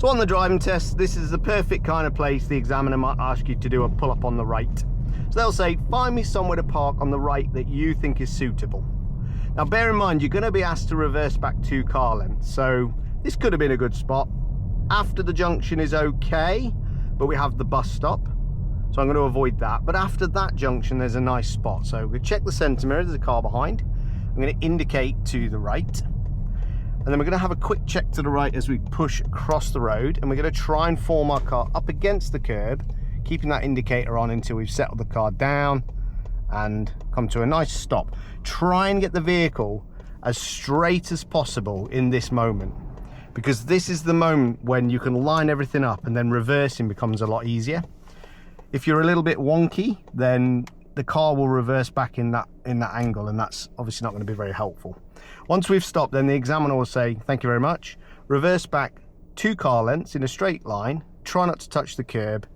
So on the driving test, this is the perfect kind of place the examiner might ask you to do a pull-up on the right. So they'll say, find me somewhere to park on the right that you think is suitable. Now bear in mind, you're going to be asked to reverse back 2 car lengths, so this could have been a good spot. After the junction is okay, but we have the bus stop, so I'm going to avoid that. But after that junction, there's a nice spot. So we'll check the centre mirror, there's a car behind. I'm going to indicate to the right. And then we're going to have a quick check to the right as we push across the road. And we're going to try and form our car up against the curb, keeping that indicator on until we've settled the car down and come to a nice stop. Try and get the vehicle as straight as possible in this moment, because this is the moment when you can line everything up and then reversing becomes a lot easier. If you're a little bit wonky, then the car will reverse back in that angle, and that's obviously not going to be very helpful. Once we've stopped, then the examiner will say, thank you very much. Reverse back 2 car lengths in a straight line. Try not to touch the curb.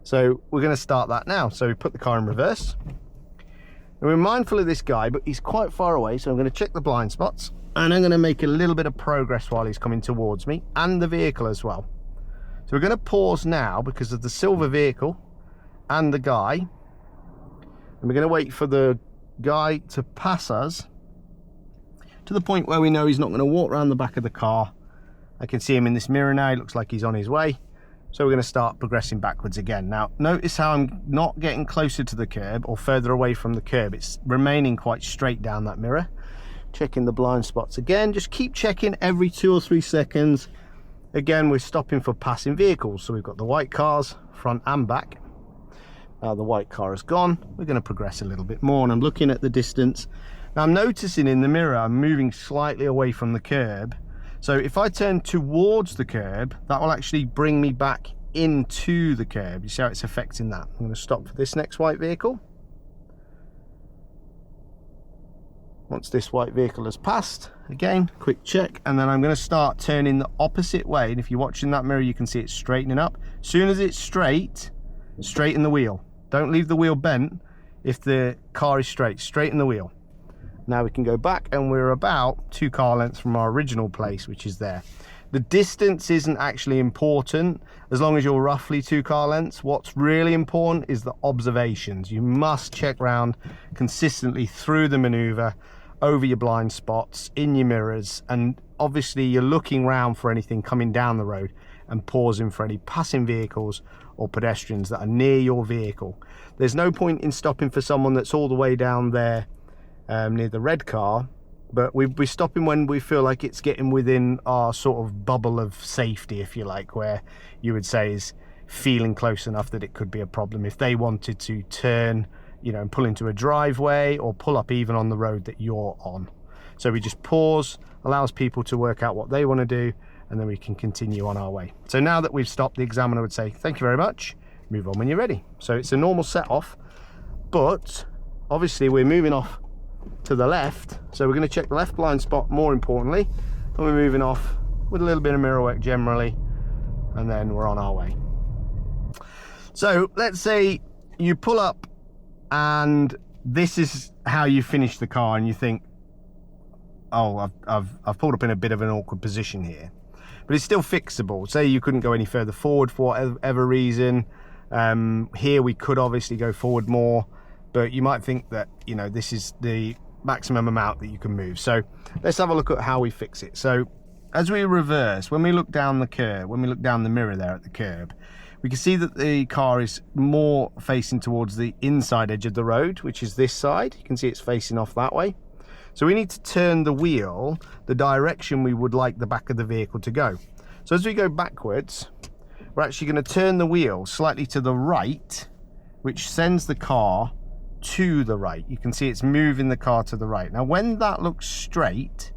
So we're going to start that now. So we put the car in reverse. And we're mindful of this guy, but he's quite far away, so I'm going to check the blind spots. And I'm going to make a little bit of progress while he's coming towards me, and the vehicle as well. So we're going to pause now because of the silver vehicle and the guy. And we're going to wait for the guy to pass us to the point where we know he's not going to walk around the back of the car. I can see him in this mirror now. He looks like he's on his way. So we're going to start progressing backwards again. Now, notice how I'm not getting closer to the curb or further away from the curb. It's remaining quite straight down that mirror. Checking the blind spots again. Just keep checking every 2 or 3 seconds. Again, we're stopping for passing vehicles. So we've got the white cars, front and back. Now the white car is gone. We're going to progress a little bit more, and I'm looking at the distance. Now I'm noticing in the mirror, I'm moving slightly away from the curb. So if I turn towards the curb, that will actually bring me back into the curb. You see how it's affecting that? I'm going to stop for this next white vehicle. Once this white vehicle has passed, again, quick check, and then I'm going to start turning the opposite way. And if you're watching that mirror, you can see it straightening up. As soon as it's straight, straighten the wheel. Don't leave the wheel bent if the car is straight. Straighten the wheel. Now we can go back, and we're about 2 car lengths from our original place, which is there. The distance isn't actually important as long as you're roughly 2 car lengths. What's really important is the observations. You must check round consistently through the manoeuvre, over your blind spots, in your mirrors, and obviously you're looking round for anything coming down the road and pausing for any passing vehicles or pedestrians that are near your vehicle. There's no point in stopping for someone that's all the way down there near the red car, but we're stopping when we feel like it's getting within our sort of bubble of safety, if you like, where you would say is feeling close enough that it could be a problem. If they wanted to turn, you know, and pull into a driveway or pull up even on the road that you're on. So we just pause, allows people to work out what they want to do, and then we can continue on our way. So now that we've stopped, the examiner would say, thank you very much, move on when you're ready. So it's a normal set off, but obviously we're moving off to the left, so we're going to check the left blind spot more importantly, and we're moving off with a little bit of mirror work generally, and then we're on our way. So let's say you pull up and this is how you finish the car, and you think, oh, I've pulled up in a bit of an awkward position here, but it's still fixable. Say you couldn't go any further forward for whatever reason. Here we could obviously go forward more, but you might think that, you know, this is the maximum amount that you can move. So let's have a look at how we fix it. So as we reverse, when we look down the curb, when we look down the mirror there at the curb, we can see that the car is more facing towards the inside edge of the road, which is this side. You can see it's facing off that way. So we need to turn the wheel the direction we would like the back of the vehicle to go. So as we go backwards, we're actually going to turn the wheel slightly to the right, which sends the car to the right. You can see it's moving the car to the right. Now when that looks straight,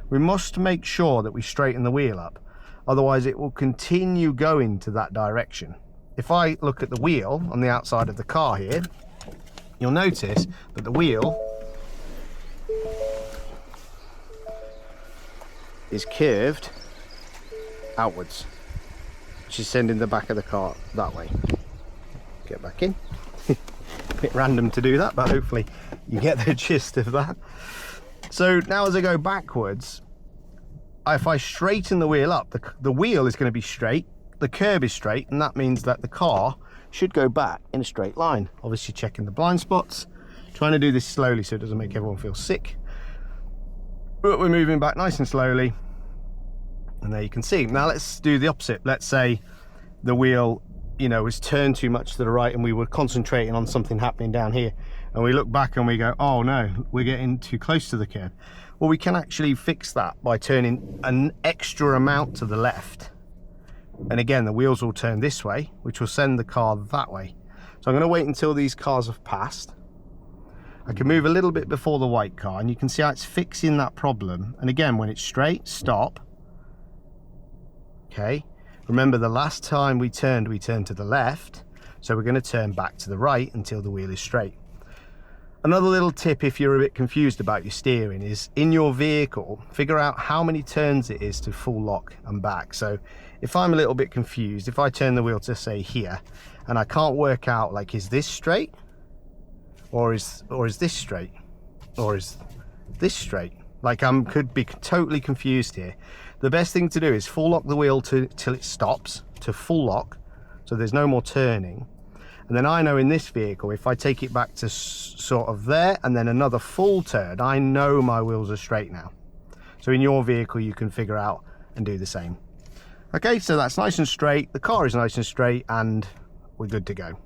we must make sure that we straighten the wheel up, otherwise it will continue going to that direction. If I look at the wheel on the outside of the car here, you'll notice that the wheel is curved outwards, which is sending the back of the car that way. Get back in. A bit random to do that, but hopefully you get the gist of that. So now as I go backwards, if I straighten the wheel up, the wheel is going to be straight, the curb is straight, and that means that the car should go back in a straight line. Obviously checking the blind spots, trying to do this slowly so it doesn't make everyone feel sick. But we're moving back nice and slowly. And there you can see. Now let's do the opposite. Let's say the wheel, you know, was turned too much to the right and we were concentrating on something happening down here. And we look back and we go, oh no, we're getting too close to the curb. Well, we can actually fix that by turning an extra amount to the left. And again, the wheels will turn this way, which will send the car that way. So I'm going to wait until these cars have passed. I can move a little bit before the white car, and you can see how it's fixing that problem. And again, when it's straight, stop. Okay. Remember, the last time we turned to the left. So we're going to turn back to the right until the wheel is straight. Another little tip if you're a bit confused about your steering is in your vehicle, figure out how many turns it is to full lock and back. So if I'm a little bit confused, if I turn the wheel to say here and I can't work out, like, is this straight or is this straight or is this straight? Like, could be totally confused here. The best thing to do is full lock the wheel till it stops, to full lock, so there's no more turning. And then I know in this vehicle, if I take it back to sort of there and then another full turn, I know my wheels are straight now. So in your vehicle, you can figure out and do the same. Okay, so that's nice and straight. The car is nice and straight and we're good to go.